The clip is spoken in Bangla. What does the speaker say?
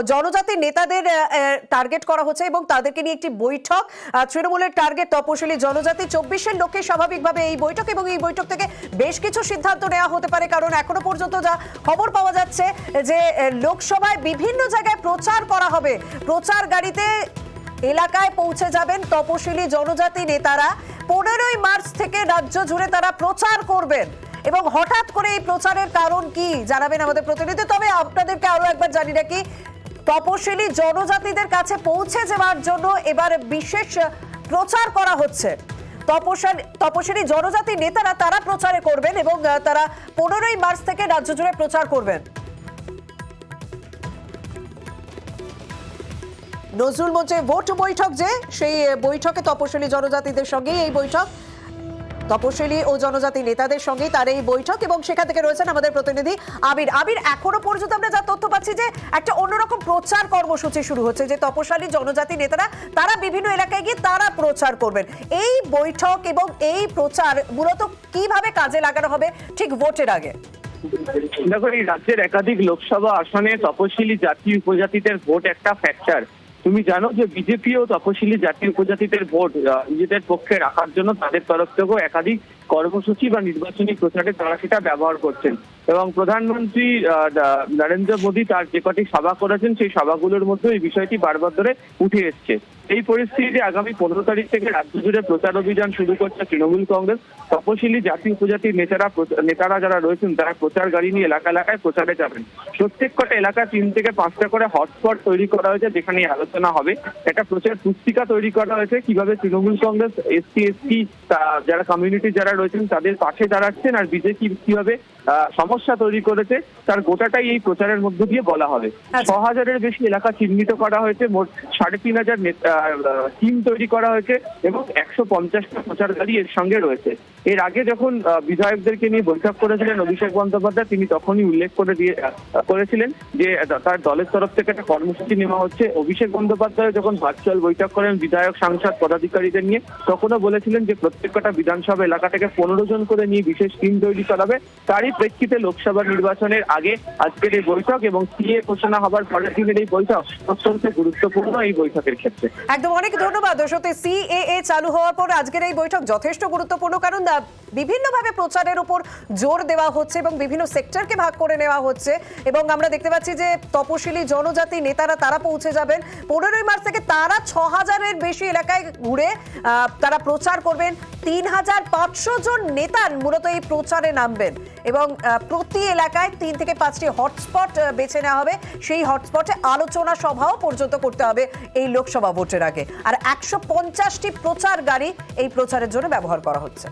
জনজাতি নেতাদের টার্গেট করা হচ্ছে এবং তাদেরকে নিয়ে একটি বৈঠক। তৃণমূলের টার্গেট তপশিলি জনজাতি। 24-এর লোকে স্বাভাবিকভাবে এই বৈঠক, এবং এই বৈঠক থেকে বেশ কিছু সিদ্ধান্ত নেওয়া হতে পারে, কারণ এখনো পর্যন্ত যা খবর পাওয়া যাচ্ছে যে লোকসভায় বিভিন্ন জায়গায় প্রচার করা হবে। প্রচার গাড়িতে এলাকায় পৌঁছে যাবেন তপশিলি জনজাতি নেতারা। 15ই মার্চ থেকে রাজ্য জুড়ে তারা প্রচার করবেন, এবং হঠাৎ করে এই প্রচারের কারণ কি জানাবেন আমাদের প্রতিনিধি। তবে আপনাদেরকে আরো একবার জানি রাখি, তপশিলি জনজাতিদের কাছে পৌঁছে যাওয়ার জন্য এবার বিশেষ প্রচার করা হচ্ছে। তপশিলি জনজাতি নেতারা তারা প্রচারে করবেন, এবং তারা 15ই মার্চ থেকে রাজ্য জুড়ে প্রচার করবেন। নজরুল মঞ্চে ভোট বৈঠক, যে সেই বৈঠকে তপশিলি জনজাতিদের সঙ্গে এই বৈঠক, তপশিলি ও জনজাতি নেতাদের সঙ্গে তার এই বৈঠক, এবং সেখান থেকে রয়েছেন আমাদের প্রতিনিধি আবির। এখনো পর্যন্ত আমরা যা তথ্য পাচ্ছি যে একটা অন্যরকম প্রচার কর্মসূচি শুরু হচ্ছে, যে তপশিলি জনজাতি নেতারা তারা বিভিন্ন এলাকায় গিয়ে তারা প্রচার করবেন। এই বৈঠক এবং এই প্রচার মূলত কিভাবে কাজে লাগানো হবে ঠিক ভোটের আগে? দেখো, এই রাজ্যের একাধিক লোকসভা আসনে তপশিলি জাতি উপজাতিদের ভোট একটা ফ্যাক্টর। তুমি জানো যে বিজেপিও তপশিলি জাতি উপজাতিদের ভোট নিজেদের পক্ষে রাখার জন্য তাদের তরফ থেকেও একাধিক কর্মসূচি বা নির্বাচনী প্রচারে তারা সেটা ব্যবহার করছেন। এবং প্রধানমন্ত্রী নরেন্দ্র মোদী তার যে কটি সভা করেছেন সেই সভাগুলোর মধ্যে এই বিষয়টি বারবার ধরে উঠে এসছে। এই পরিস্থিতিতে আগামী 15 তারিখ থেকে রাজ্য জুড়ে প্রচার অভিযান শুরু করছে তৃণমূল কংগ্রেস। তপশিলি জাতি উপজাতির নেতারা যারা রয়েছেন তারা প্রচার গাড়ি নিয়ে এলাকা এলাকায় প্রচারে যাবেন। প্রত্যেক কটা এলাকা 3 থেকে 5টা করে হটস্পট তৈরি করা হয়েছে, যেখানে আলোচনা হবে। একটা প্রচার পুস্তিকা তৈরি করা হয়েছে কিভাবে তৃণমূল কংগ্রেস SC/ST যারা কমিউনিটি যারা রয়েছেন তাদের পাশে দাঁড়াচ্ছেন, আর বিজেপি কিভাবে সমস্যা তৈরি করেছে তার গোটাটাই এই প্রচারের মধ্য দিয়ে বলা হবে। 6000-এর বেশি এলাকা চিহ্নিত করা হয়েছে, মোট 3500 টিম তৈরি করা হয়েছে, এবং 150টা প্রচার গাড়ি এর সঙ্গে রয়েছে। এর আগে যখন বিধায়কদেরকে নিয়ে বৈঠক করেছিলেন অভিষেক বন্দ্যোপাধ্যায়, তিনি তখনই উল্লেখ করেছিলেন যে তার দলের তরফ থেকে একটা কর্মসূচি নেওয়া হচ্ছে। অভিষেক বন্দ্যোপাধ্যায় যখন ভার্চুয়াল বৈঠক করেন বিধায়ক সাংসদ পদাধিকারীদের নিয়ে, তখনও বলেছিলেন যে প্রত্যেকটা বিধানসভা এলাকা থেকে 15 জন করে নিয়ে বিশেষ টিম তৈরি করা হবে। তারই প্রেক্ষিতে লোকসভা নির্বাচনের আগে আজকের এই বৈঠক, এবং সিএ ঘোষণা হবার পরের দিনের এই বৈঠক অত্যন্ত গুরুত্বপূর্ণ এই বৈঠকের ক্ষেত্রে। একদম, অনেক ধন্যবাদ। সত্যি সিএএ চালু হওয়ার পর আজকের এই বৈঠক যথেষ্ট গুরুত্বপূর্ণ, কারণ বিভিন্নভাবে প্রচারের উপর জোর দেওয়া হচ্ছে এবং বিভিন্ন সেক্টরকে ভাগ করে নেওয়া হচ্ছে। এবং আমরা দেখতে পাচ্ছি যে তপশিলি জনজাতি নেতারা তারা পৌঁছে যাবেন 15ই মার্চ থেকে। তারা 6000-এর বেশি এলাকায় ঘুরে তারা প্রচার করবেন। 3500 জন নেতা মূলত এই প্রচারে নামবেন, এবং প্রতি এলাকায় 3 থেকে 5টি হটস্পট বেছে নেওয়া হবে। সেই হটস্পটে আলোচনা সভাও পর্যন্ত করতে হবে এই লোকসভা ভোটের আগে। আর 150টি প্রচার গাড়ি এই প্রচারের জন্য ব্যবহার করা হচ্ছে।